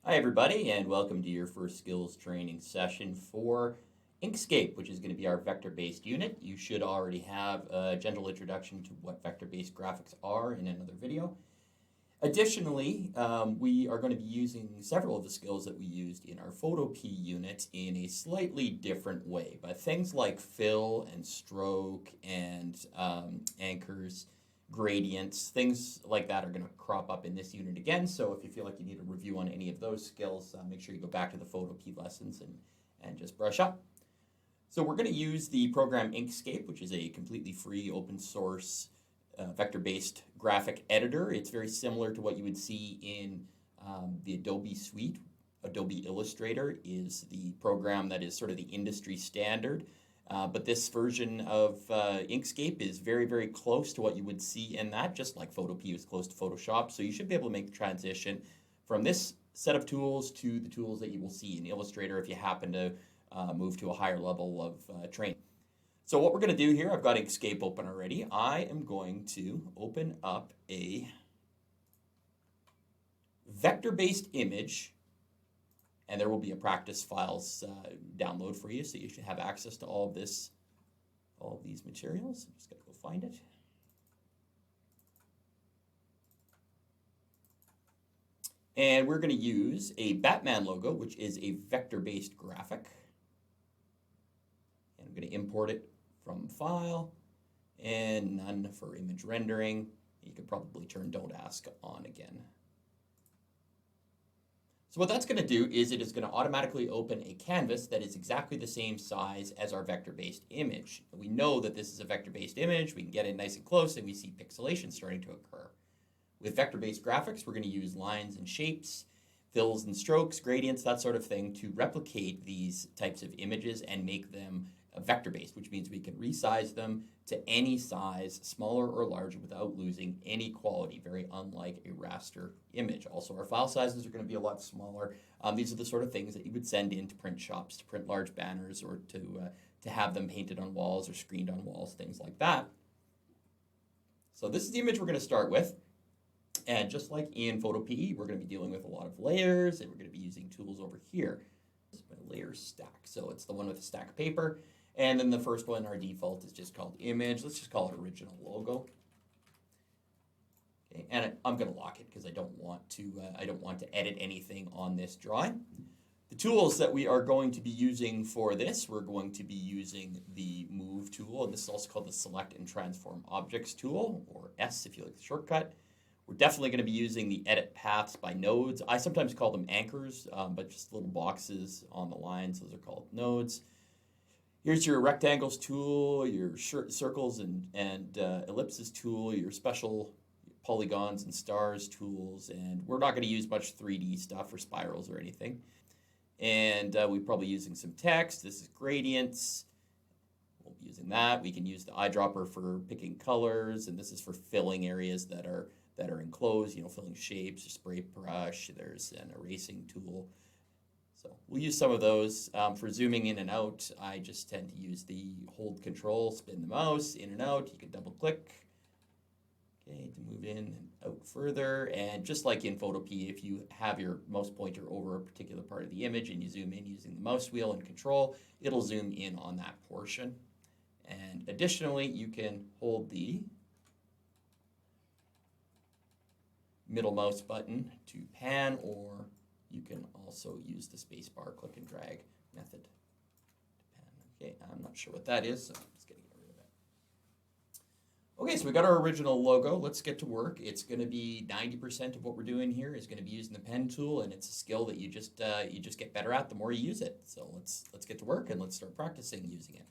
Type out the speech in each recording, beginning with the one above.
Hi everybody, and welcome to your first skills training session for Inkscape, which is going to be our vector-based unit. You should already have a general introduction to what vector-based graphics are in another video. Additionally, we are going to be using several of the skills that we used in our PhotoP unit in a slightly different way. But things like fill and stroke and anchors, gradients, things like that are going to crop up in this unit again. So if you feel like you need a review on any of those skills, make sure you go back to the PhotoP lessons and just brush up. So we're going to use the program Inkscape, which is a completely free open source vector-based graphic editor. It's very similar to what you would see in the Adobe suite. Adobe Illustrator is the program that is sort of the industry standard. But this version of Inkscape is very, very close to what you would see in that, just like PhotoP is close to Photoshop. So you should be able to make the transition from this set of tools to the tools that you will see in Illustrator if you happen to move to a higher level of training. So what we're going to do here, I've got Inkscape open already. I am going to open up a vector-based image, and there will be a practice files download for you, so you should have access to all of this, all of these materials. I'm just going to go find it. And we're going to use a Batman logo, which is a vector-based graphic. And I'm going to import it from File, and None for image rendering. You could probably turn Don't Ask on again. So what that's going to do is it is going to automatically open a canvas that is exactly the same size as our vector-based image. We know that this is a vector-based image. We can get in nice and close, and we see pixelation starting to occur. With vector-based graphics, we're going to use lines and shapes, fills and strokes, gradients, that sort of thing, to replicate these types of images and make them vector-based, which means we can resize them to any size, smaller or larger, without losing any quality, very unlike a raster image. Also, our file sizes are going to be a lot smaller. These are the sort of things that you would send in to print shops to print large banners or to have them painted on walls or screened on walls, things like that. So this is the image we're going to start with. And just like in PhotoP, we're going to be dealing with a lot of layers, and we're going to be using tools over here. This is my layer stack. So it's the one with the stack of paper. And then the first one, our default, is just called image. Let's just call it original logo. Okay, and I'm going to lock it because I don't want to edit anything on this drawing. The tools that we are going to be using for this, we're going to be using the Move tool, and this is also called the Select and Transform Objects tool, or S if you like the shortcut. We're definitely going to be using the Edit Paths by Nodes. I sometimes call them anchors, but just little boxes on the lines. Those are called nodes. Here's your rectangles tool, your circles and ellipses tool, your special polygons and stars tools, and we're not going to use much 3D stuff or spirals or anything. And we're probably using some text. This is gradients. We'll be using that. We can use the eyedropper for picking colors, and this is for filling areas that are enclosed, filling shapes, a spray brush. There's an erasing tool. So we'll use some of those. For zooming in and out, I just tend to use the hold control, spin the mouse, in and out. You can double click, okay, to move in and out further. And just like in PhotoP, if you have your mouse pointer over a particular part of the image and you zoom in using the mouse wheel and control, it'll zoom in on that portion. And additionally, you can hold the middle mouse button to pan, or you can also use the spacebar click and drag method to pan. Okay, I'm not sure what that is, so let's get rid of it. Okay, so we got our original logo. Let's get to work. It's going to be 90% of what we're doing here is going to be using the pen tool, and it's a skill that you just get better at the more you use it. So let's get to work and let's start practicing using it.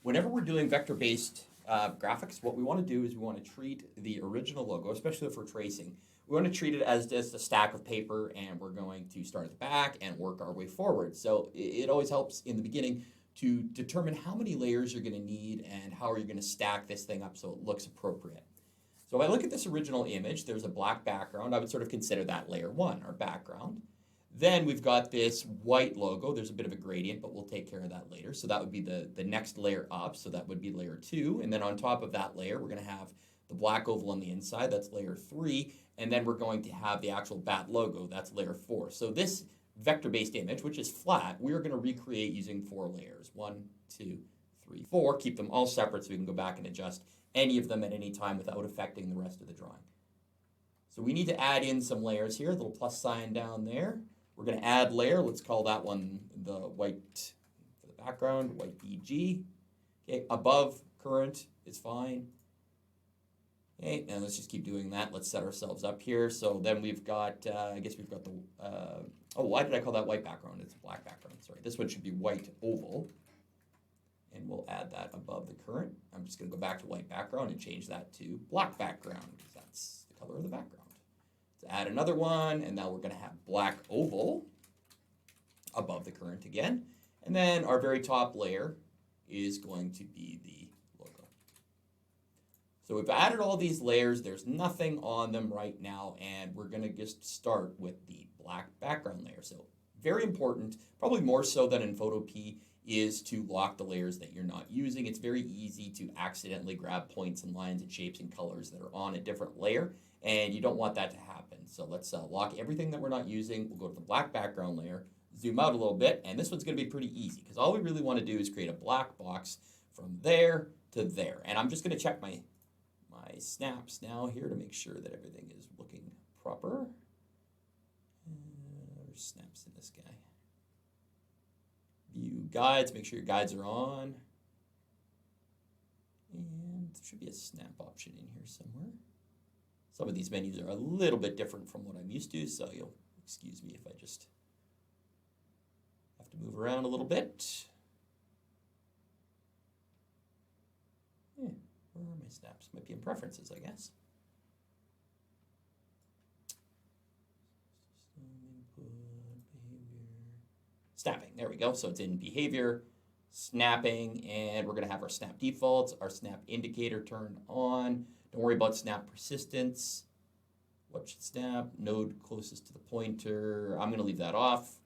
Whenever we're doing vector-based graphics, what we want to do is we want to treat the original logo, especially if we're tracing, we want to treat it as just a stack of paper, and we're going to start at the back and work our way forward. So it always helps in the beginning to determine how many layers you're going to need and how are you going to stack this thing up so it looks appropriate. So if I look at this original image, there's a black background. I would sort of consider that layer one, our background. Then we've got this white logo. There's a bit of a gradient, but we'll take care of that later. So that would be the next layer up. So that would be layer two. And then on top of that layer, we're going to have the black oval on the inside, that's layer 3, and then we're going to have the actual bat logo, that's layer 4. So this vector-based image, which is flat, we're going to recreate using 4 layers. 1, 2, 3, 4. Keep them all separate so we can go back and adjust any of them at any time without affecting the rest of the drawing. So we need to add in some layers here, the little plus sign down there. We're going to add layer. Let's call that one the white for the background, white DG. Okay, above current is fine. Okay, and let's just keep doing that. Let's set ourselves up here. So then we've got, I guess we've got the, oh, why did I call that white background? It's a black background, sorry. This one should be white oval. And we'll add that above the current. I'm just going to go back to white background and change that to black background because that's the color of the background. Let's add another one, and now we're going to have black oval above the current again. And then our very top layer is going to be the logo. So we've added all these layers. There's nothing on them right now, and we're going to just start with the black background layer. So very important, probably more so than in Photopea, is to lock the layers that you're not using. It's very easy to accidentally grab points and lines and shapes and colors that are on a different layer, and you don't want that to happen. So let's lock everything that we're not using. We'll go to the black background layer, zoom out a little bit, and this one's going to be pretty easy because all we really want to do is create a black box from there to there. And I'm just going to check my snaps now here to make sure that everything is looking proper. There's snaps in this guy. View guides, make sure your guides are on. And there should be a snap option in here somewhere. Some of these menus are a little bit different from what I'm used to, so you'll excuse me if I just have to move around a little bit. Yeah, where are my snaps? Might be in preferences, I guess. Snapping, there we go. So it's in behavior, snapping, and we're going to have our snap defaults, our snap indicator turned on. Don't worry about snap persistence. What should snap? Node closest to the pointer. I'm going to leave that off,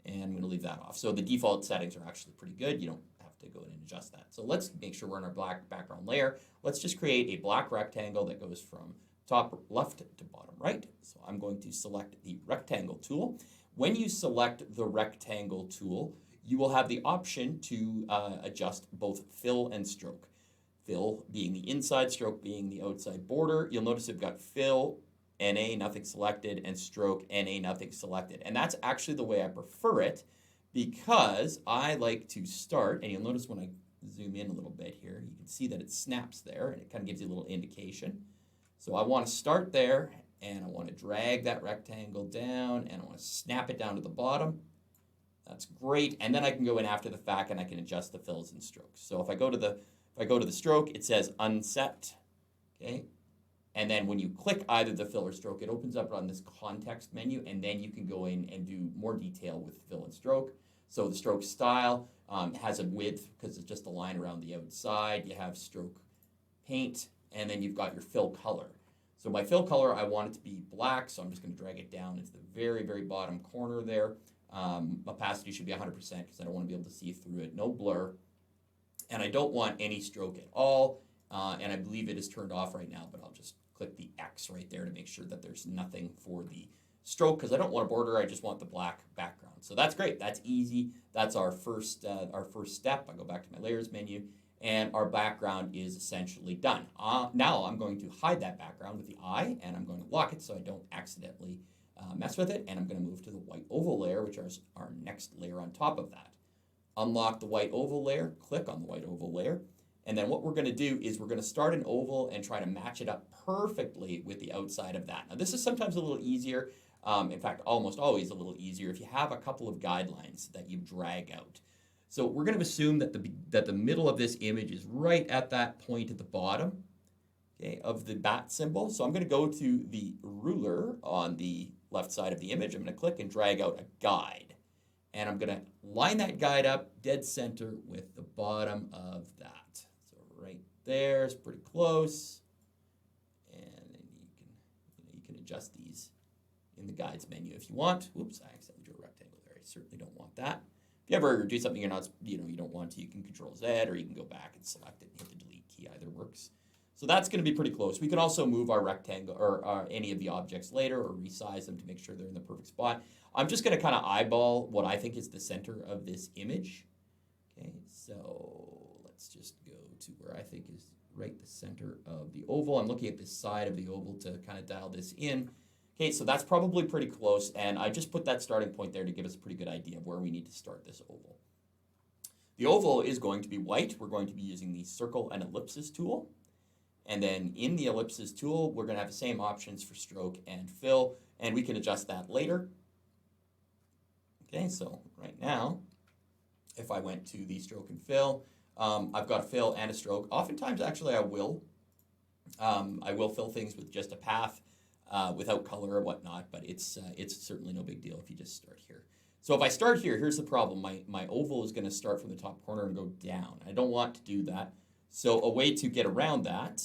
and I'm going to leave that off. So the default settings are actually pretty good. You don't have to go in and adjust that. So let's make sure we're in our black background layer. Let's just create a black rectangle that goes from top left to bottom right. So I'm going to select the rectangle tool. When you select the rectangle tool, you will have the option to adjust both fill and stroke. Fill being the inside, stroke being the outside border. You'll notice we've got fill, NA, nothing selected, and stroke, NA, nothing selected. And that's actually the way I prefer it because I like to start, and you'll notice when I zoom in a little bit here, you can see that it snaps there, and it kind of gives you a little indication. So I want to start there, and I want to drag that rectangle down, and I want to snap it down to the bottom. That's great, and then I can go in after the fact, and I can adjust the fills and strokes. So if I go to the stroke, it says unset, okay? And then when you click either the fill or stroke, it opens up on this context menu, and then you can go in and do more detail with fill and stroke. So the stroke style has a width because it's just a line around the outside. You have stroke paint, and then you've got your fill color. So my fill color, I want it to be black, so I'm just going to drag it down into the very, very bottom corner there. Opacity should be 100% because I don't want to be able to see through it. No blur. And I don't want any stroke at all. And I believe it is turned off right now, but I'll just click the X right there to make sure that there's nothing for the stroke because I don't want a border. I just want the black background. So that's great. That's easy. That's our first step. I go back to my layers menu, and our background is essentially done. Now I'm going to hide that background with the eye, and I'm going to lock it so I don't accidentally mess with it. And I'm going to move to the white oval layer, which is our next layer on top of that. Unlock the white oval layer, click on the white oval layer, and then what we're going to do is we're going to start an oval and try to match it up perfectly with the outside of that. Now this is sometimes a little easier, in fact almost always a little easier if you have a couple of guidelines that you drag out. So we're going to assume that the middle of this image is right at that point at the bottom, okay, of the bat symbol. So I'm going to go to the ruler on the left side of the image. I'm going to click and drag out a guide. And I'm going to line that guide up dead center with the bottom of that. So right there is pretty close. And then you can adjust these in the guides menu if you want. Whoops, I accidentally drew a rectangle there. I certainly don't want that. If you ever do something you don't want to, you can Control Z, or you can go back and select it and hit the delete key. Either works. So that's going to be pretty close. We can also move our rectangle or any of the objects later or resize them to make sure they're in the perfect spot. I'm just going to kind of eyeball what I think is the center of this image. Okay, so let's just go to where I think is right the center of the oval. I'm looking at this side of the oval to kind of dial this in. Okay, so that's probably pretty close, and I just put that starting point there to give us a pretty good idea of where we need to start this oval. The oval is going to be white. We're going to be using the circle and ellipsis tool. And then in the ellipsis tool, we're going to have the same options for stroke and fill, and we can adjust that later. Okay, so right now, if I went to the stroke and fill, I've got a fill and a stroke. Oftentimes, actually, I will fill things with just a path without color or whatnot, but it's certainly no big deal if you just start here. So if I start here, here's the problem. My oval is going to start from the top corner and go down. I don't want to do that. So a way to get around that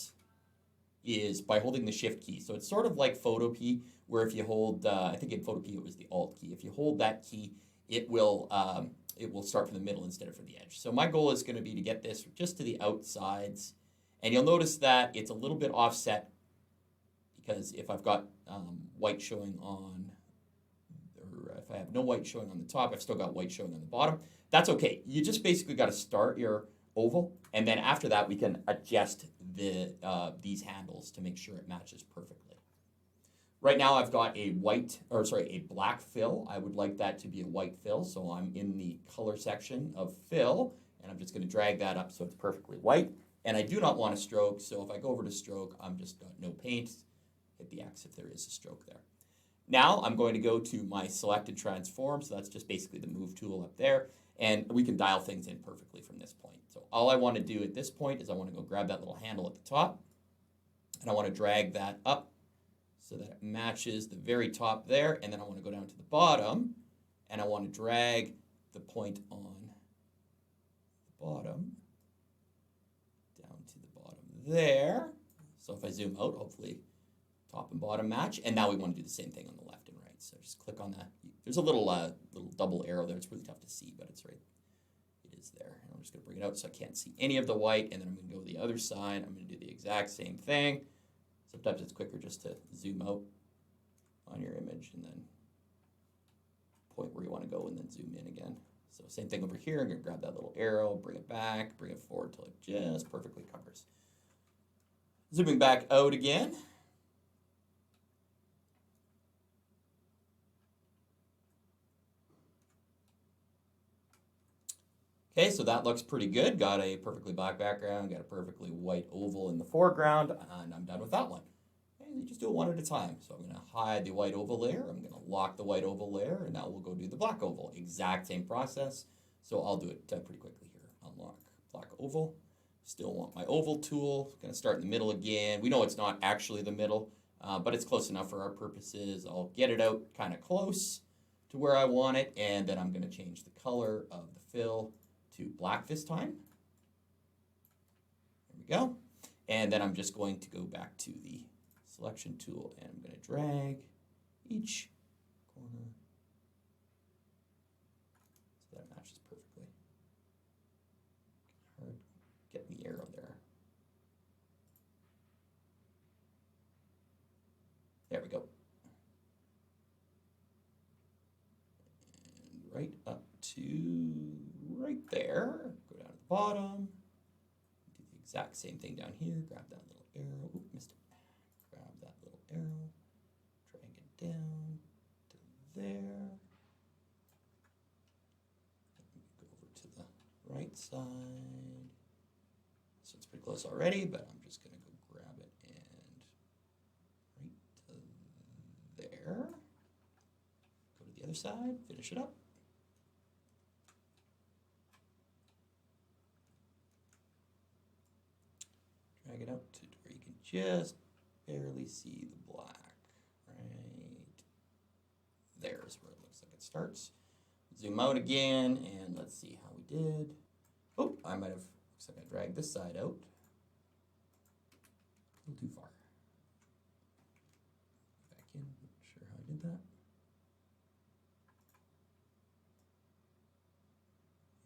is by holding the Shift key. So it's sort of like Photo key, where if you hold, I think in Photo key it was the Alt key. If you hold that key, it will start from the middle instead of from the edge. So my goal is going to be to get this just to the outsides. And you'll notice that it's a little bit offset because if I've got white showing on, or if I have no white showing on the top, I've still got white showing on the bottom. That's okay. You just basically got to start your oval, and then after that we can adjust these handles to make sure it matches perfectly. Right now I've got a black fill. I would like that to be a white fill, so I'm in the color section of fill, and I'm just going to drag that up so it's perfectly white. And I do not want a stroke, so if I go over to stroke, I'm just got no paint. Hit the X if there is a stroke there. Now I'm going to go to my select and transform, so that's just basically the move tool up there, and we can dial things in perfectly from this point. So all I want to do at this point is I want to go grab that little handle at the top, and I want to drag that up so that it matches the very top there, and then I want to go down to the bottom, and I want to drag the point on the bottom down to the bottom there. So if I zoom out, hopefully top and bottom match, and now we want to do the same thing on the left and right. So just click on that. There's a little double arrow there. It's really tough to see, but it's right. It is there. And I'm just going to bring it out so I can't see any of the white, and then I'm going to go to the other side. I'm going to do the exact same thing. Sometimes it's quicker just to zoom out on your image and then point where you want to go and then zoom in again. So same thing over here. I'm going to grab that little arrow, bring it back, bring it forward till it just perfectly covers. Zooming back out again. Okay, so that looks pretty good. Got a perfectly black background, got a perfectly white oval in the foreground, and I'm done with that one. Okay, you just do it one at a time. So I'm going to hide the white oval layer. I'm going to lock the white oval layer, and now we'll go do the black oval. Exact same process. So I'll do it pretty quickly here. Unlock black oval. Still want my oval tool. Going to start in the middle again. We know it's not actually the middle, but it's close enough for our purposes. I'll get it out kind of close to where I want it, and then I'm going to change the color of the fill to black this time. There we go. And then I'm just going to go back to the selection tool, and I'm going to drag each corner so that matches perfectly. Hard getting the arrow there. There we go. And right up to right there. Go down to the bottom. Do the exact same thing down here. Grab that little arrow. Oop, missed it. Grab that little arrow. Drag it down to there. Go over to the right side. So it's pretty close already, but I'm just going to go grab it and right to there. Go to the other side. Finish it up. Drag it out to where you can just barely see the black. Right there's where it looks like it starts. Zoom out again, and let's see how we did. Oh, I might have, looks like I dragged this side out. A little too far. Back in, not sure how I did that.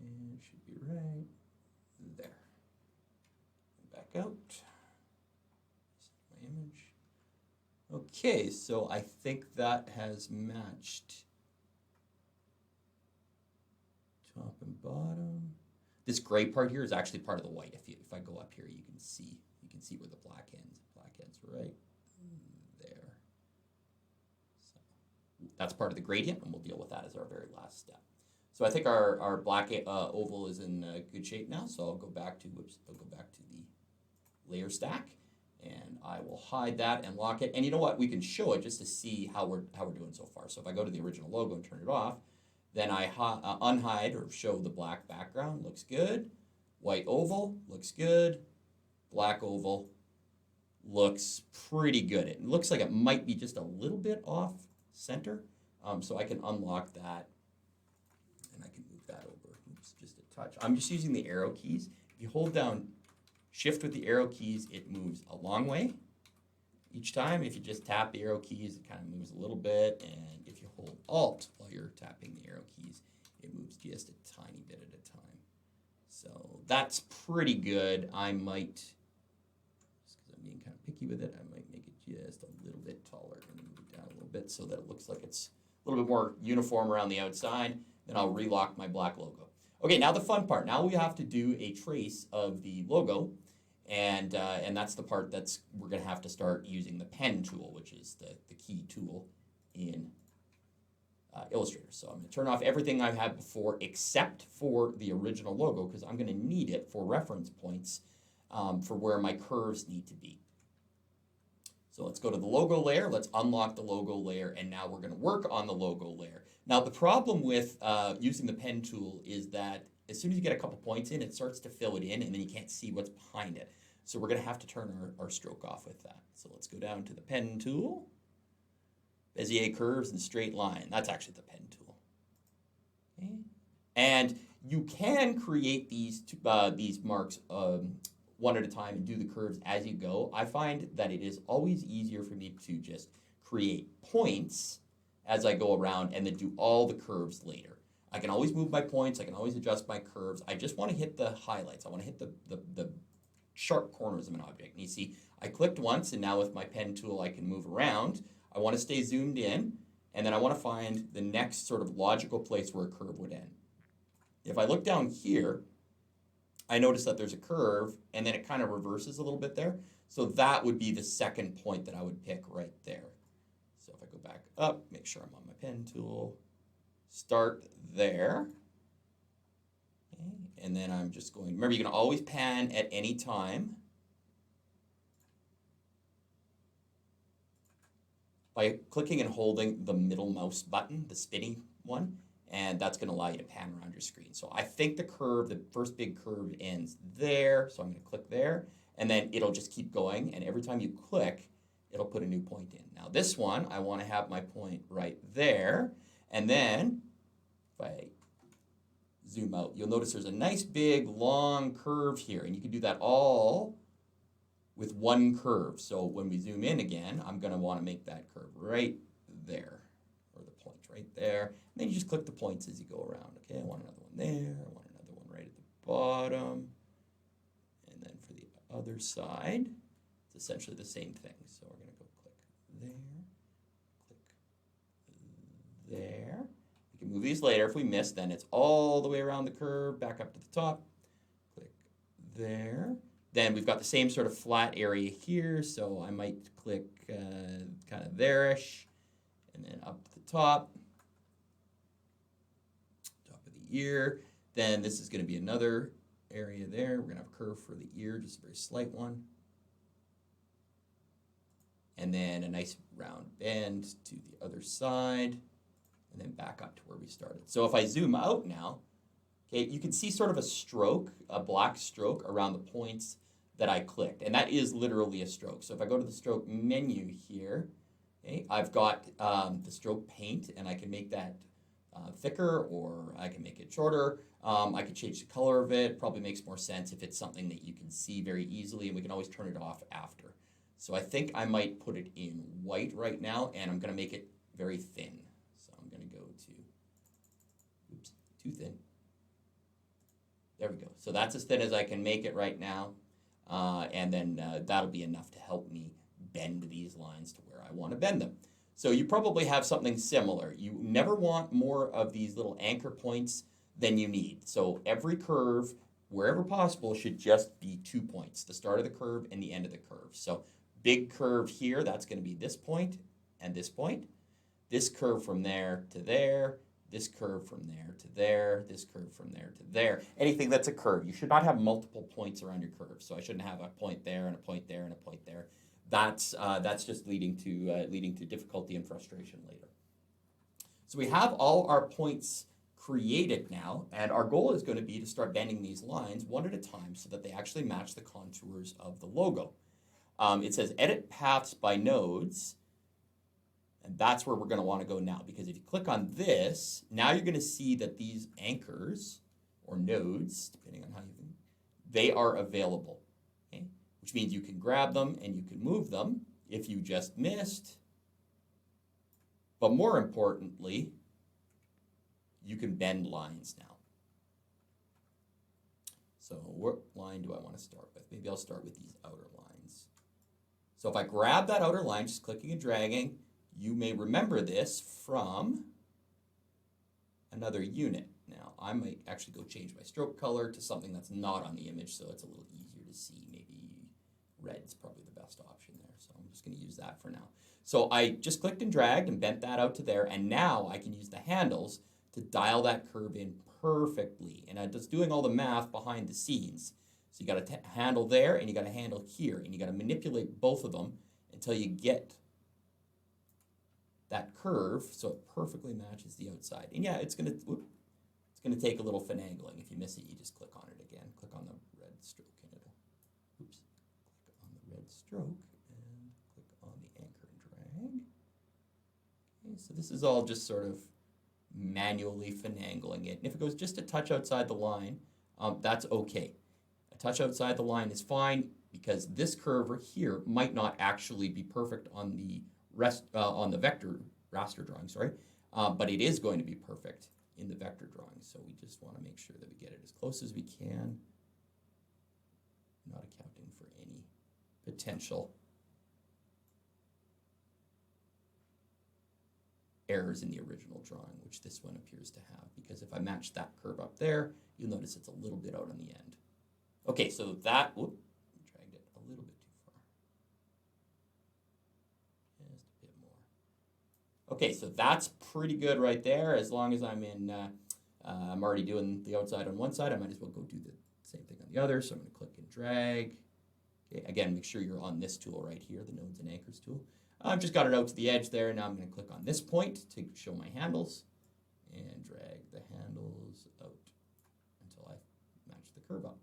And it should be right there. Back out. Okay, so I think that has matched top and bottom. This gray part here is actually part of the white. If I go up here, you can see where the black ends. Black ends right there. So that's part of the gradient, and we'll deal with that as our very last step. So I think our black oval is in good shape now. So I'll go back to the layer stack, and I will hide that and lock it. And you know what? We can show it just to see how we're doing so far. So if I go to the original logo and turn it off, then I unhide or show the black background. Looks good. White oval looks good. Black oval looks pretty good. It looks like it might be just a little bit off center. So I can unlock that, and I can move that over. Oops, just a touch. I'm just using the arrow keys. If you hold down Shift with the arrow keys, it moves a long way each time. If you just tap the arrow keys, it kind of moves a little bit. And if you hold Alt while you're tapping the arrow keys, it moves just a tiny bit at a time. So that's pretty good. I might, just because I'm being kind of picky with it, I might make it just a little bit taller and move it down a little bit so that it looks like it's a little bit more uniform around the outside. Then I'll relock my black logo. Okay, now the fun part. Now we have to do a trace of the logo. And that's the part we're going to have to start using the pen tool, which is the key tool in Illustrator. So I'm going to turn off everything I've had before except for the original logo, because I'm going to need it for reference points for where my curves need to be. So let's go to the logo layer. Let's unlock the logo layer, and now we're going to work on the logo layer. Now the problem with using the pen tool is that as soon as you get a couple points in, it starts to fill it in, and then you can't see what's behind it. So we're going to have to turn our stroke off with that. So let's go down to the pen tool. Bezier curves and straight line. That's actually the pen tool. Okay. And you can create these marks one at a time and do the curves as you go. I find that it is always easier for me to just create points as I go around and then do all the curves later. I can always move my points. I can always adjust my curves. I just want to hit the highlights. I want to hit the sharp corners of an object. And you see, I clicked once, and now with my pen tool, I can move around. I want to stay zoomed in, and then I want to find the next sort of logical place where a curve would end. If I look down here, I notice that there's a curve, and then it kind of reverses a little bit there. So that would be the second point that I would pick right there. So if I go back up, make sure I'm on my pen tool. Start there, okay. And then I'm just going, remember you can always pan at any time by clicking and holding the middle mouse button, the spinning one, and that's going to allow you to pan around your screen. So I think the first big curve ends there, so I'm going to click there, and then it'll just keep going, and every time you click, it'll put a new point in. Now this one, I want to have my point right there, and then if I zoom out, you'll notice there's a nice big long curve here, and you can do that all with one curve. So when we zoom in again, I'm going to want to make that curve right there, or the point right there. And then you just click the points as you go around. Okay, I want another one there, I want another one right at the bottom, and then for the other side, it's essentially the same thing. So we're going to go click there, there. We can move these later. If we miss, then it's all the way around the curve, back up to the top. Click there. Then we've got the same sort of flat area here, so I might click kind of there-ish, and then up to the top of the ear. Then this is going to be another area there. We're going to have a curve for the ear, just a very slight one. And then a nice round bend to the other side, and then back up to where we started. So if I zoom out now, okay, you can see sort of a stroke, a black stroke around the points that I clicked, and that is literally a stroke. So if I go to the stroke menu here, okay, I've got the stroke paint, and I can make that thicker, or I can make it shorter. I can change the color of it. Probably makes more sense if it's something that you can see very easily, and we can always turn it off after. So I think I might put it in white right now, and I'm going to make it very thin. So I'm going to go to, oops, too thin. There we go. So that's as thin as I can make it right now. And then that'll be enough to help me bend these lines to where I want to bend them. So you probably have something similar. You never want more of these little anchor points than you need. So every curve, wherever possible, should just be 2 points, the start of the curve and the end of the curve. So big curve here, that's going to be this point and this point. This curve from there to there, this curve from there to there, this curve from there to there. Anything that's a curve. You should not have multiple points around your curve. So I shouldn't have a point there and a point there and a point there. That's just leading to difficulty and frustration later. So we have all our points created now, and our goal is going to be to start bending these lines one at a time so that they actually match the contours of the logo. It says edit paths by nodes, and that's where we're going to want to go now, because if you click on this, now you're going to see that these anchors or nodes, depending on how you think, they are available. Okay? Which means you can grab them and you can move them if you just missed. But more importantly, you can bend lines now. So what line do I want to start with? Maybe I'll start with these outer lines. So if I grab that outer line, just clicking and dragging, you may remember this from another unit. Now, I might actually go change my stroke color to something that's not on the image so it's a little easier to see. Maybe red's probably the best option there, so I'm just going to use that for now. So I just clicked and dragged and bent that out to there, and now I can use the handles to dial that curve in perfectly. And I'm just doing all the math behind the scenes. So you got a handle there and you got a handle here, and you got to manipulate both of them until you get that curve so it perfectly matches the outside. And yeah, it's gonna take a little finagling. If you miss it, you just click on it again. Click on the red stroke and it'll, click on the red stroke and click on the anchor and drag. Okay, so this is all just sort of manually finagling it. And if it goes just a touch outside the line, that's okay. A touch outside the line is fine, because this curve right here might not actually be perfect on the vector raster drawing, but it is going to be perfect in the vector drawing. So we just want to make sure that we get it as close as we can, not accounting for any potential errors in the original drawing, which this one appears to have, because if I match that curve up there, you'll notice it's a little bit out on the end. Okay, so that, dragged it a little bit too far. Just a bit more. Okay, so that's pretty good right there. As long as I'm in, I'm already doing the outside on one side, I might as well go do the same thing on the other. So I'm going to click and drag. Okay, again, make sure you're on this tool right here, the Nodes and Anchors tool. I've just got it out to the edge there. Now I'm going to click on this point to show my handles and drag the handles out until I match the curve up.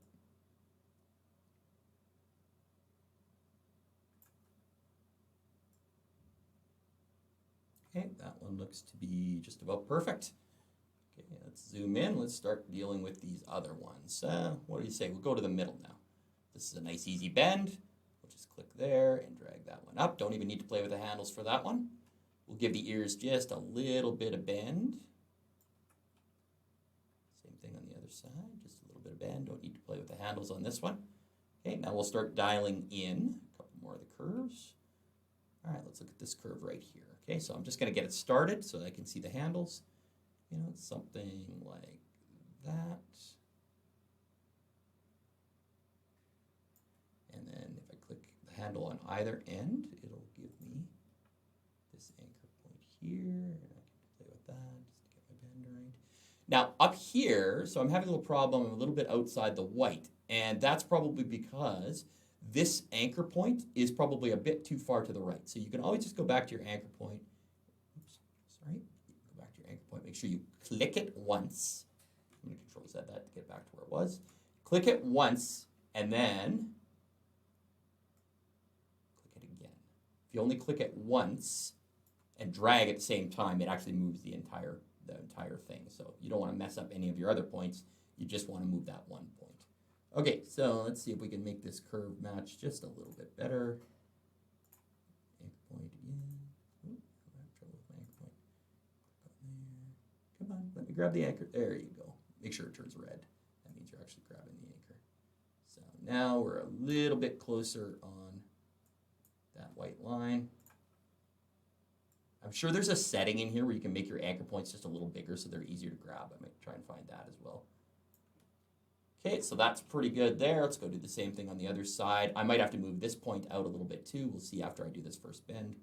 Okay, that one looks to be just about perfect. Okay, let's zoom in. Let's start dealing with these other ones. What do you say? We'll go to the middle now. This is a nice easy bend. We'll just click there and drag that one up. Don't even need to play with the handles for that one. We'll give the ears just a little bit of bend. Same thing on the other side, just a little bit of bend. Don't need to play with the handles on this one. Okay, now we'll start dialing in a couple more of the curves. All right, let's look at this curve right here. Okay, so I'm just going to get it started so that I can see the handles. You know, it's something like that. And then if I click the handle on either end, it'll give me this anchor point here. And I can play with that just to get my bend right. Now up here, so I'm having a little problem. I'm a little bit outside the white. And that's probably because this anchor point is probably a bit too far to the right. So you can always just go back to your anchor point. Oops, sorry. Go back to your anchor point. Make sure you click it once. I'm going to Control Z that to get back to where it was. Click it once and then click it again. If you only click it once and drag at the same time, it actually moves the entire thing. So you don't want to mess up any of your other points. You just want to move that one point. Okay, so let's see if we can make this curve match just a little bit better. Anchor point again. Ooh, I have trouble with my anchor point. Click on there. Come on, let me grab the anchor. There you go. Make sure it turns red. That means you're actually grabbing the anchor. So now we're a little bit closer on that white line. I'm sure there's a setting in here where you can make your anchor points just a little bigger so they're easier to grab. I might try and find that as well. Okay, so that's pretty good there. Let's go do the same thing on the other side. I might have to move this point out a little bit too. We'll see after I do this first bend.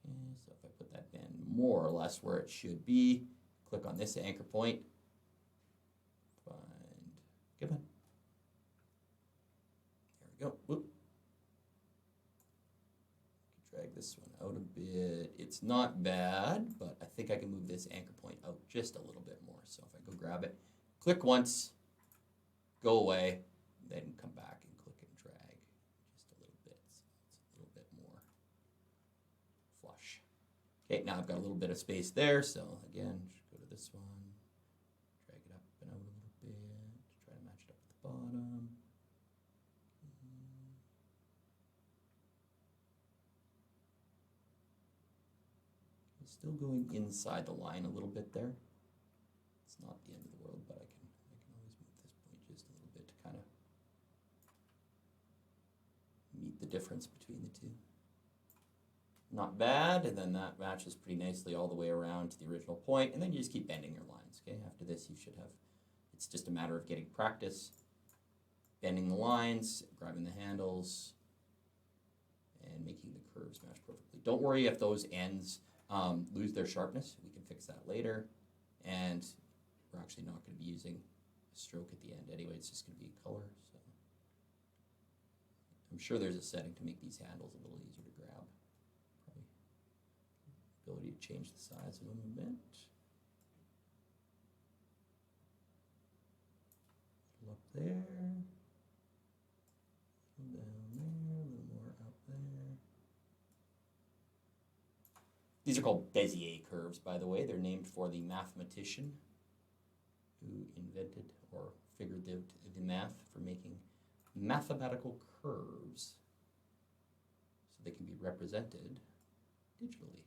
Okay, so if I put that bend more or less where it should be, click on this anchor point, find good one. There we go. Whoop. Drag this one out a bit. It's not bad, but I think I can move this anchor point out just a little bit more. So if I go grab it, click once, go away, then come back and click and drag just a little bit. So it's a little bit more flush. Okay, now I've got a little bit of space there. So again, just go to this one, drag it up and out a little bit, try to match it up with the bottom. Still going inside the line a little bit there. It's not the end of the world, but I can always move this point just a little bit to kind of meet the difference between the two. Not bad, and then that matches pretty nicely all the way around to the original point, and then you just keep bending your lines, okay? After this, you should have, it's just a matter of getting practice, bending the lines, grabbing the handles, and making the curves match perfectly. Don't worry if those ends lose their sharpness. We can fix that later, and we're actually not going to be using a stroke at the end anyway. It's just going to be a color. So I'm sure there's a setting to make these handles a little easier to grab. Probably ability to change the size of them a bit. A little up there, a little down there, a little more up there. These are called Bezier curves, by the way. They're named for the mathematician who invented or figured out the math for making mathematical curves so they can be represented digitally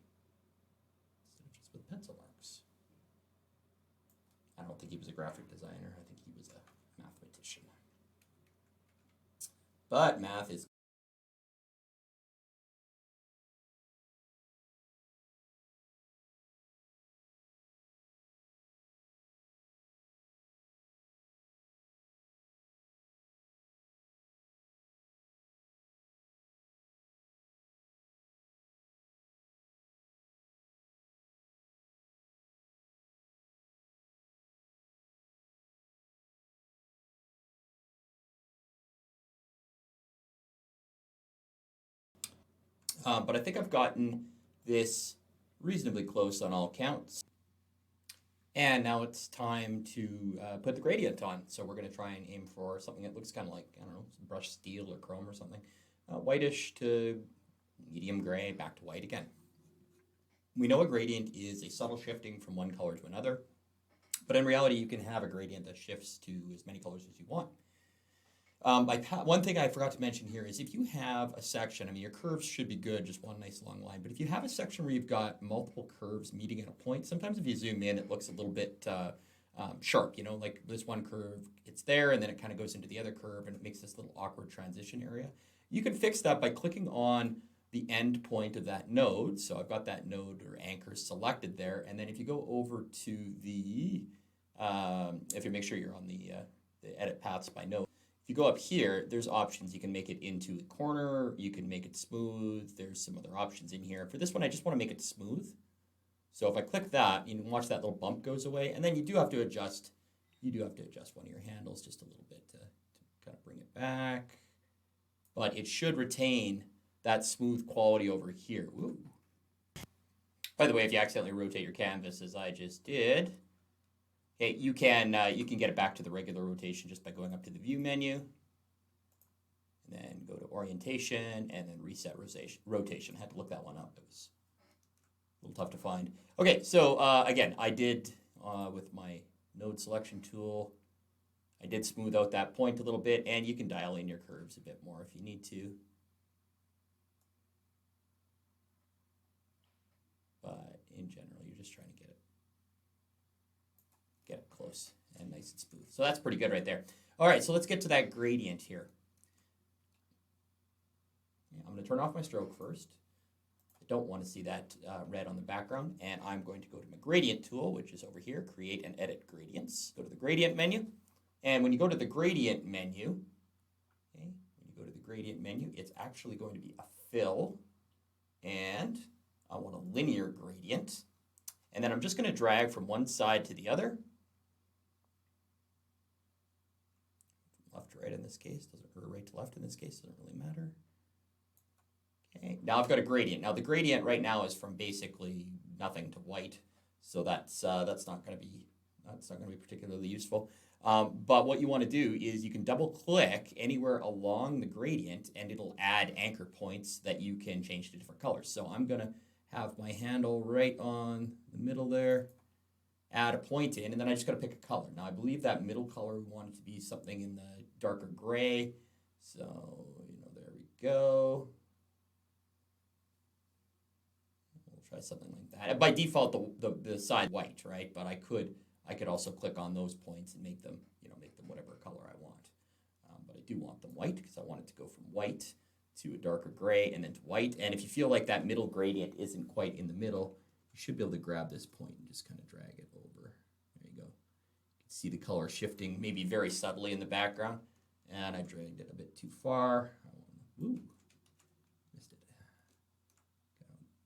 instead of just with pencil marks. I don't think he was a graphic designer. I think he was a mathematician. But math is but I think I've gotten this reasonably close on all counts. And now it's time to put the gradient on. So we're going to try and aim for something that looks kind of like, I don't know, brushed steel or chrome or something. Whitish to medium gray, back to white again. We know a gradient is a subtle shifting from one color to another. But in reality, you can have a gradient that shifts to as many colors as you want. One thing I forgot to mention here is if you have a section, I mean, your curves should be good, just one nice long line. But if you have a section where you've got multiple curves meeting at a point, sometimes if you zoom in, it looks a little bit sharp, you know, like this one curve, it's there, and then it kind of goes into the other curve, and it makes this little awkward transition area. You can fix that by clicking on the end point of that node. So I've got that node or anchor selected there. And then if you go over to the, if you make sure you're on the edit paths by node, if you go up here, there's options. You can make it into a corner. You can make it smooth. There's some other options in here. For this one, I just want to make it smooth. So if I click that, you can watch that little bump goes away. And then you do have to adjust. You do have to adjust one of your handles just a little bit to kind of bring it back. But it should retain that smooth quality over here. Ooh. By the way, if you accidentally rotate your canvas as I just did, okay, you can get it back to the regular rotation just by going up to the View menu, and then go to Orientation, and then Reset Rotation. I had to look that one up. It was a little tough to find. Okay, so again, I did, with my node selection tool, I did smooth out that point a little bit, and you can dial in your curves a bit more if you need to. But in general, you're just trying to get it close and nice and smooth. So that's pretty good right there. All right, so let's get to that gradient here. Okay, I'm going to turn off my stroke first. I don't want to see that red on the background, and I'm going to go to my gradient tool, which is over here, create and edit gradients. Go to the gradient menu, and when you go to the gradient menu, okay, when you go to the gradient menu, it's actually going to be a fill, and I want a linear gradient, and then I'm just going to drag from one side to the other, left to right in this case, or right to left in this case, doesn't really matter. Okay, now I've got a gradient. Now the gradient right now is from basically nothing to white, so that's not going to be particularly useful. But what you want to do is you can double click anywhere along the gradient, and it'll add anchor points that you can change to different colors. So I'm going to have my handle right on the middle there, add a point in, and then I just got to pick a color. Now I believe that middle color we want it to be something in the darker gray. So there we go. Try something like that. By default, the side white, right? But I could also click on those points and make them whatever color I want. But I do want them white because I want it to go from white to a darker gray and then to white. And if you feel like that middle gradient isn't quite in the middle, you should be able to grab this point and just kind of drag it over. There you go. You can see the color shifting maybe very subtly in the background. And I dragged it a bit too far. Ooh.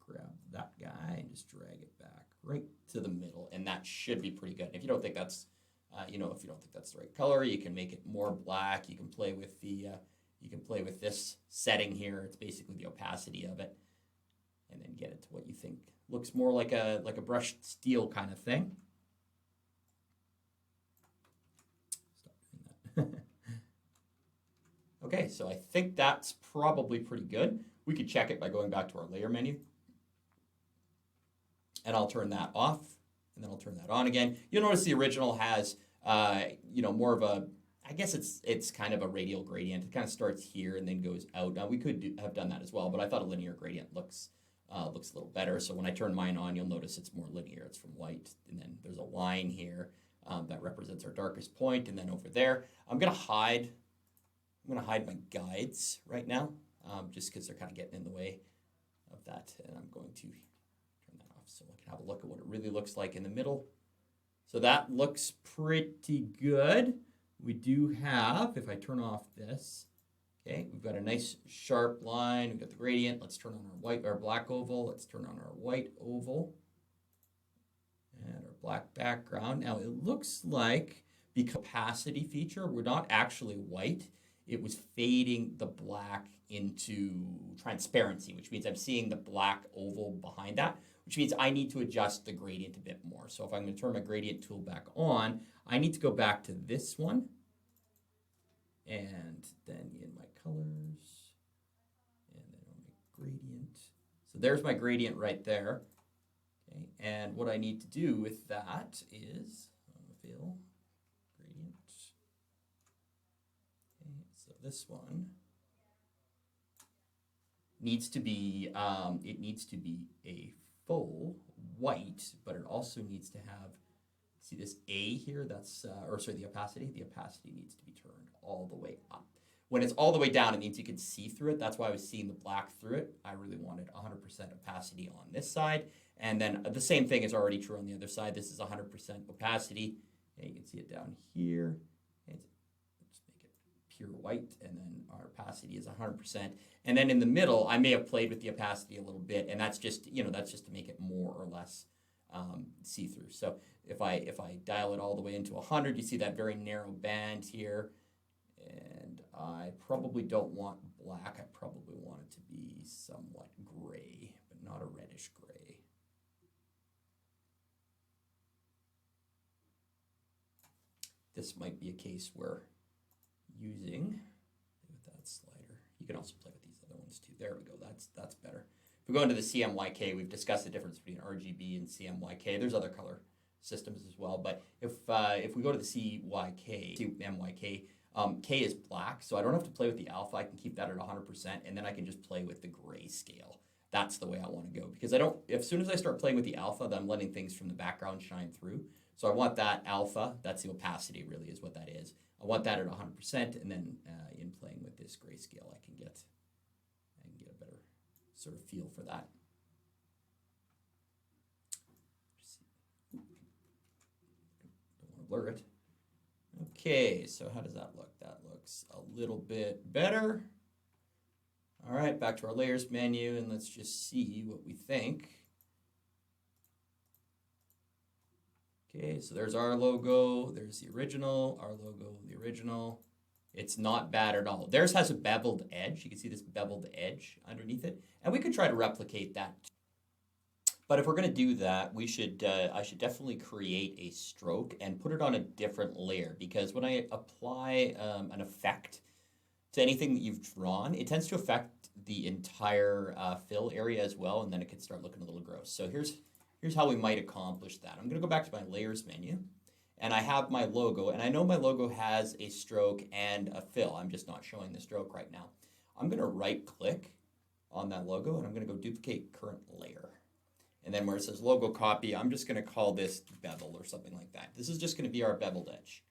Grab that guy and just drag it back right to the middle, and that should be pretty good. If you don't think that's, if you don't think that's the right color, you can make it more black. You can play with this setting here. It's basically the opacity of it, and then get it to what you think looks more like a brushed steel kind of thing. Stop doing that. Okay, so I think that's probably pretty good. We could check it by going back to our layer menu. And I'll turn that off, and then I'll turn that on again. You'll notice the original has, more of a, I guess it's kind of a radial gradient. It kind of starts here and then goes out. Now we could have done that as well, but I thought a linear gradient looks a little better. So when I turn mine on, you'll notice it's more linear. It's from white, and then there's a line here that represents our darkest point, and then over there, I'm gonna hide my guides right now, just because they're kind of getting in the way of that, and I'm going to so I can have a look at what it really looks like in the middle. So that looks pretty good. We do have, if I turn off this, okay, we've got a nice sharp line. We've got the gradient. Let's turn on our black oval. Let's turn on our white oval and our black background. Now it looks like, because opacity feature, we're not actually white. It was fading the black into transparency, which means I'm seeing the black oval behind that, which means I need to adjust the gradient a bit more. So if I'm going to turn my gradient tool back on, I need to go back to this one, and then in my colors, and then on my gradient. So there's my gradient right there. Okay, and what I need to do with that is fill gradient. Okay, so this one needs to be a full white, but it also needs to have, see this A here, that's, the opacity needs to be turned all the way up. When it's all the way down, it means you can see through it. That's why I was seeing the black through it. I really wanted 100% opacity on this side. And then the same thing is already true on the other side. This is 100% opacity. And you can see it down here. Let's make it pure white, and then our opacity is 100%. And then in the middle, I may have played with the opacity a little bit, and that's just to make it more or less see-through. So if I dial it all the way into 100, you see that very narrow band here. And I probably don't want black. I probably want it to be somewhat gray, but not a reddish gray. This might be a case where using with that slider, you can also play with these other ones too. There we go. That's better. If we go into the Cmyk, we've discussed the difference between RGB and Cmyk. There's other color systems as well, but if we go to the Cmyk, K is black, so I don't have to play with the alpha. I can keep that at 100%, and then I can just play with the grayscale. That's the way I want to go, because as soon as I start playing with the alpha, then I'm letting things from the background shine through. So I want that alpha, that's the opacity really is what that is. I want that at 100%, and then in playing with this grayscale, I can get sort of feel for that. Don't want to blur it. Okay, so how does that look? That looks a little bit better. All right, back to our layers menu, and let's just see what we think. Okay, so there's our logo, there's the original, our logo, the original. It's not bad at all. Theirs has a beveled edge. You can see this beveled edge underneath it, and we could try to replicate that. But if we're going to do that, we should I should definitely create a stroke and put it on a different layer, because when I apply an effect to anything that you've drawn, it tends to affect the entire fill area as well, and then it can start looking a little gross. So here's how we might accomplish that. I'm going to go back to my layers menu, and I have my logo, and I know my logo has a stroke and a fill. I'm just not showing the stroke right now. I'm going to right click on that logo, and I'm going to go duplicate current layer. And then where it says logo copy, I'm just going to call this bevel or something like that. This is just going to be our beveled edge.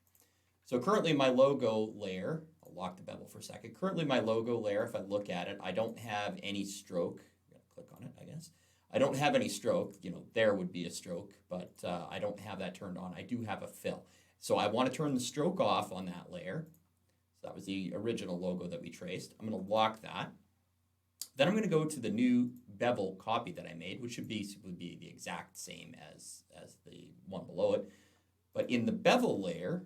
So currently my logo layer, I'll lock the bevel for a second. Currently my logo layer, if I look at it, I don't have any stroke. I'm going to click on it, I guess. I don't have any stroke. You know, there would be a stroke, but I don't have that turned on. I do have a fill. So I want to turn the stroke off on that layer. So that was the original logo that we traced. I'm going to lock that. Then I'm going to go to the new bevel copy that I made, which would be the exact same as the one below it. But in the bevel layer,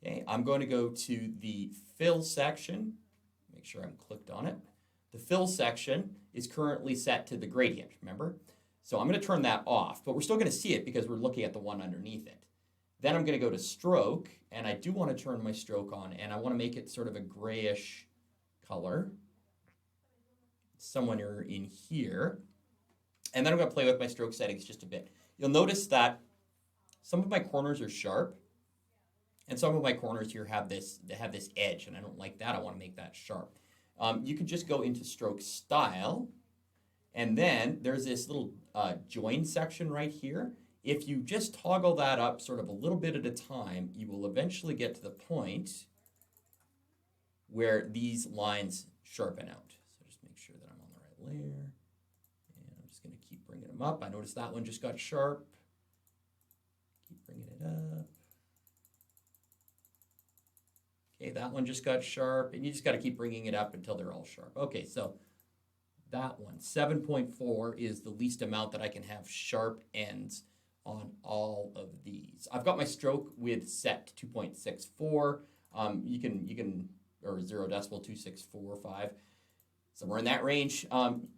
okay, I'm going to go to the fill section. Make sure I'm clicked on it. The fill section is currently set to the gradient, remember? So I'm going to turn that off, but we're still going to see it because we're looking at the one underneath it. Then I'm going to go to stroke, and I do want to turn my stroke on, and I want to make it sort of a grayish color, somewhere in here. And then I'm going to play with my stroke settings just a bit. You'll notice that some of my corners are sharp, and some of my corners here have this edge, and I don't like that. I want to make that sharp. You can just go into stroke style, and then there's this little join section right here. If you just toggle that up sort of a little bit at a time, you will eventually get to the point where these lines sharpen out. So just make sure that I'm on the right layer, and I'm just going to keep bringing them up. I noticed that one just got sharp. Keep bringing it up. Okay, that one just got sharp, and you just got to keep bringing it up until they're all sharp. Okay, so that one, 7.4 is the least amount that I can have sharp ends on all of these. I've got my stroke width set to 2.64. You can or 0.2645, somewhere in that range.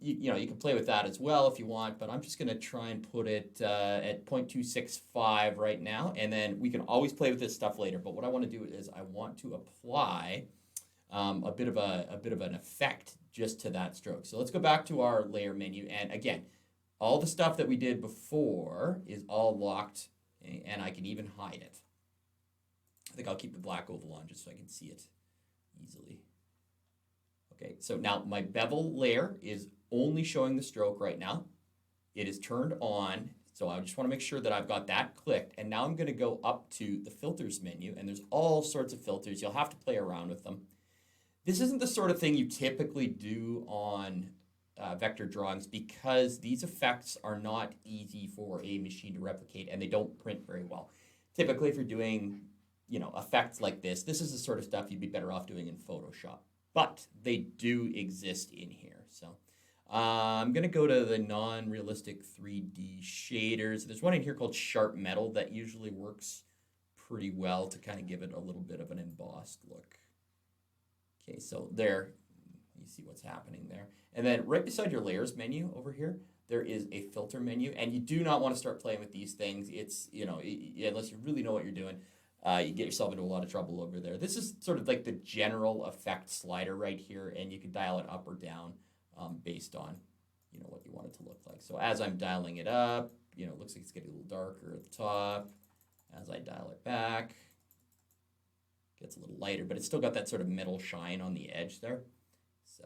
You can play with that as well if you want, but I'm just going to try and put it at 0.265 right now, and then we can always play with this stuff later. But what I want to do is I want to apply a bit of an effect just to that stroke. So let's go back to our layer menu, and again, all the stuff that we did before is all locked, and I can even hide it. I think I'll keep the black oval on just so I can see it easily. Okay, so now my bevel layer is only showing the stroke right now. It is turned on, so I just want to make sure that I've got that clicked. And now I'm going to go up to the filters menu, and there's all sorts of filters. You'll have to play around with them. This isn't the sort of thing you typically do on vector drawings, because these effects are not easy for a machine to replicate, and they don't print very well. Typically, if you're doing effects like this is the sort of stuff you'd be better off doing in Photoshop. But they do exist in here. So I'm going to go to the non-realistic 3D shaders. There's one in here called Sharp Metal that usually works pretty well to kind of give it a little bit of an embossed look. Okay, so there, you see what's happening there. And then right beside your layers menu over here, there is a filter menu. And you do not want to start playing with these things. It's, unless you really know what you're doing. You get yourself into a lot of trouble over there. This is sort of like the general effect slider right here, and you can dial it up or down based on what you want it to look like. So as I'm dialing it up, it looks like it's getting a little darker at the top. As I dial it back, it gets a little lighter, but it's still got that sort of metal shine on the edge there. So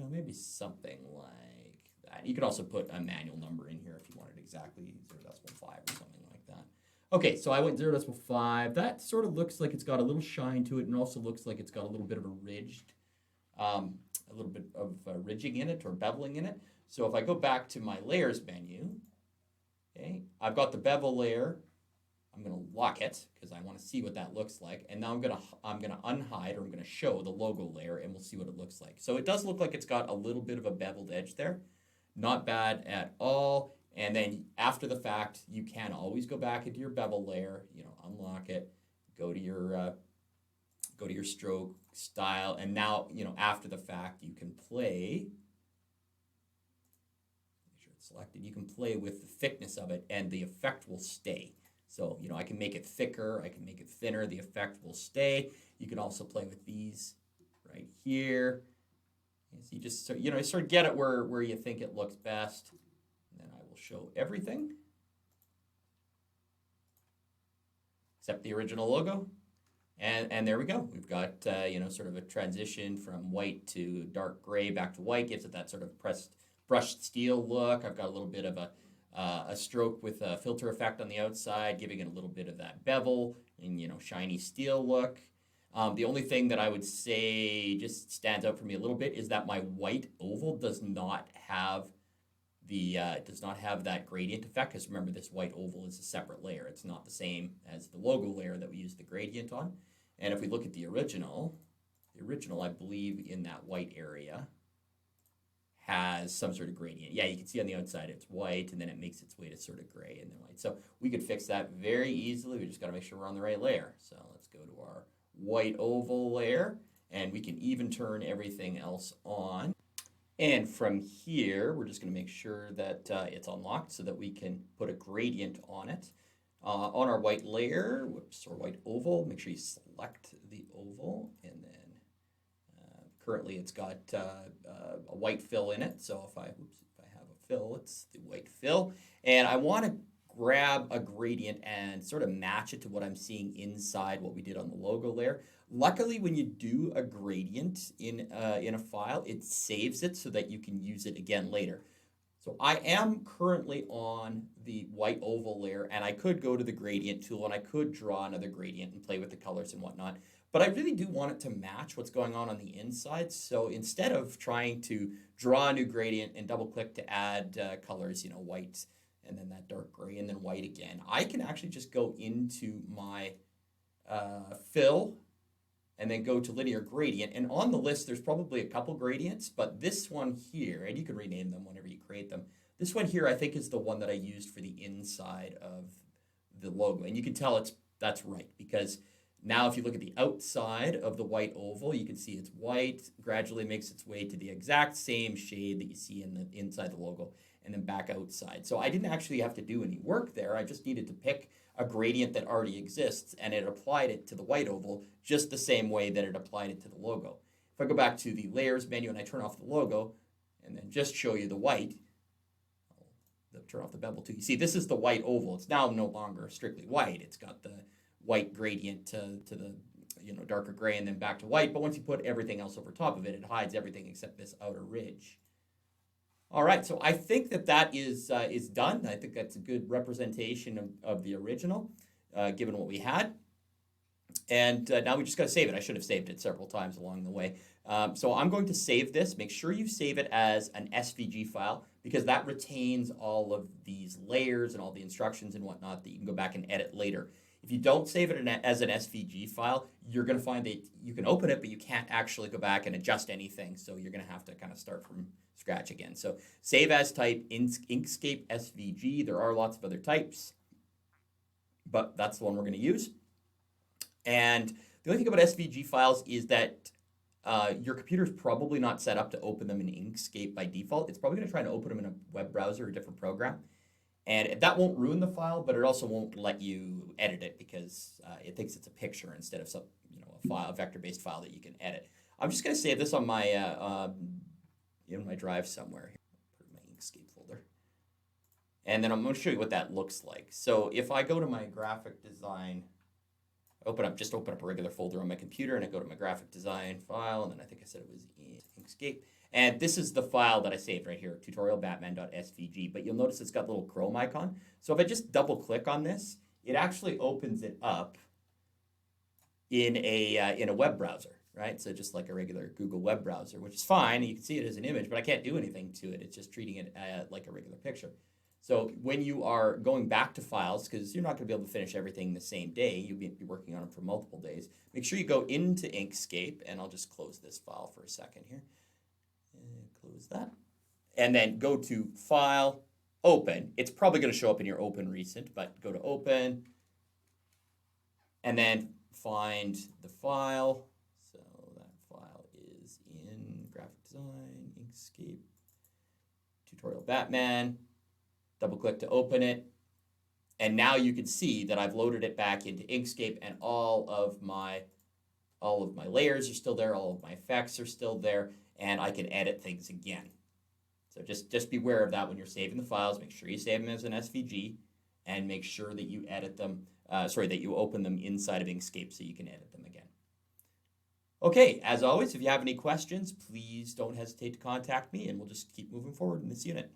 maybe something like that. You could also put a manual number in here if you wanted exactly 0.5 or something like that. Okay, so I went 0.5. That sort of looks like it's got a little shine to it, and also looks like it's got a little bit of a ridged ridging in it or beveling in it. So if I go back to my layers menu, okay, I've got the bevel layer. I'm going to lock it because I want to see what that looks like. And now I'm going to unhide, or I'm going to show the logo layer, and we'll see what it looks like. So it does look like it's got a little bit of a beveled edge there. Not bad at all. And then after the fact, you can always go back into your bevel layer, unlock it, go to your stroke style, and now, after the fact, you can play. Make sure it's selected. You can play with the thickness of it, and the effect will stay. So, I can make it thicker, I can make it thinner, the effect will stay. You can also play with these right here. So you just, sort of get it where you think it looks best. And then I will show everything except the original logo. And there we go. We've got, sort of a transition from white to dark gray back to white. Gives it that sort of brushed steel look. I've got a little bit of a stroke with a filter effect on the outside, giving it a little bit of that bevel and, shiny steel look. The only thing that I would say just stands out for me a little bit is that my white oval does not have that gradient effect, because remember, this white oval is a separate layer. It's not the same as the logo layer that we use the gradient on. And if we look at the original, I believe in that white area has some sort of gradient. Yeah, you can see on the outside it's white, and then it makes its way to sort of gray and then white. So we could fix that very easily. We just got to make sure we're on the right layer. So let's go to our white oval layer, and we can even turn everything else on. And from here, we're just going to make sure that it's unlocked so that we can put a gradient on it. On our white layer, or white oval, make sure you select the oval, and then currently it's got a white fill in it. So if I have a fill, it's the white fill. And I want to grab a gradient and sort of match it to what I'm seeing inside what we did on the logo layer. Luckily, when you do a gradient in a file, it saves it so that you can use it again later. So I am currently on the white oval layer, and I could go to the gradient tool and I could draw another gradient and play with the colors and whatnot. But I really do want it to match what's going on the inside. So instead of trying to draw a new gradient and double click to add colors, white and then that dark gray and then white again, I can actually just go into my fill and then go to linear gradient. And on the list, there's probably a couple gradients, but this one here, and you can rename them whenever you create them. This one here, I think, is the one that I used for the inside of the logo. And you can tell that's right, because now if you look at the outside of the white oval, you can see it's white, gradually makes its way to the exact same shade that you see in the inside the logo, and then back outside. So I didn't actually have to do any work there. I just needed to pick a gradient that already exists, and it applied it to the white oval just the same way that it applied it to the logo. If I go back to the layers menu and I turn off the logo and then just show you the white, I'll turn off the bevel too. You see, this is the white oval. It's now no longer strictly white. It's got the white gradient to the darker gray and then back to white. But once you put everything else over top of it, it hides everything except this outer ridge. All right, so I think that is done. I think that's a good representation of the original, given what we had. And now we just got to save it. I should have saved it several times along the way. So I'm going to save this. Make sure you save it as an SVG file, because that retains all of these layers and all the instructions and whatnot that you can go back and edit later. If you don't save it as an SVG file, you're going to find that you can open it, but you can't actually go back and adjust anything. So you're going to have to kind of start from scratch again. So save as type Inkscape SVG. There are lots of other types, but that's the one we're going to use. And the only thing about SVG files is that your computer is probably not set up to open them in Inkscape by default. It's probably going to try to open them in a web browser or a different program. And that won't ruin the file, but it also won't let you edit it because it thinks it's a picture instead of some, a file, a vector-based file that you can edit. I'm just going to save this on my in my drive somewhere. Put it in my Inkscape folder, and then I'm going to show you what that looks like. So if I go to my graphic design, open up a regular folder on my computer, and I go to my graphic design file, and then I think I said it was in Inkscape. And this is the file that I saved right here, tutorialbatman.svg. But you'll notice it's got a little Chrome icon. So if I just double click on this, it actually opens it up in a web browser. right? So just like a regular Google web browser, which is fine. You can see it as an image, but I can't do anything to it. It's just treating it like a regular picture. So when you are going back to files, because you're not going to be able to finish everything the same day, you'll be working on them for multiple days, make sure you go into Inkscape, and I'll just close this file for a second here. Close that. And then go to File, Open. It's probably going to show up in your Open Recent, but go to Open, and then find the file. So that file is in Graphic Design, Inkscape, Tutorial Batman. Double click to open it. And now you can see that I've loaded it back into Inkscape, and all of my layers are still there, all of my effects are still there, and I can edit things again. So just beware of that when you're saving the files. Make sure you save them as an SVG, and make sure that you edit them, that you open them inside of Inkscape so you can edit them again. Okay, as always, if you have any questions, please don't hesitate to contact me, and we'll just keep moving forward in this unit.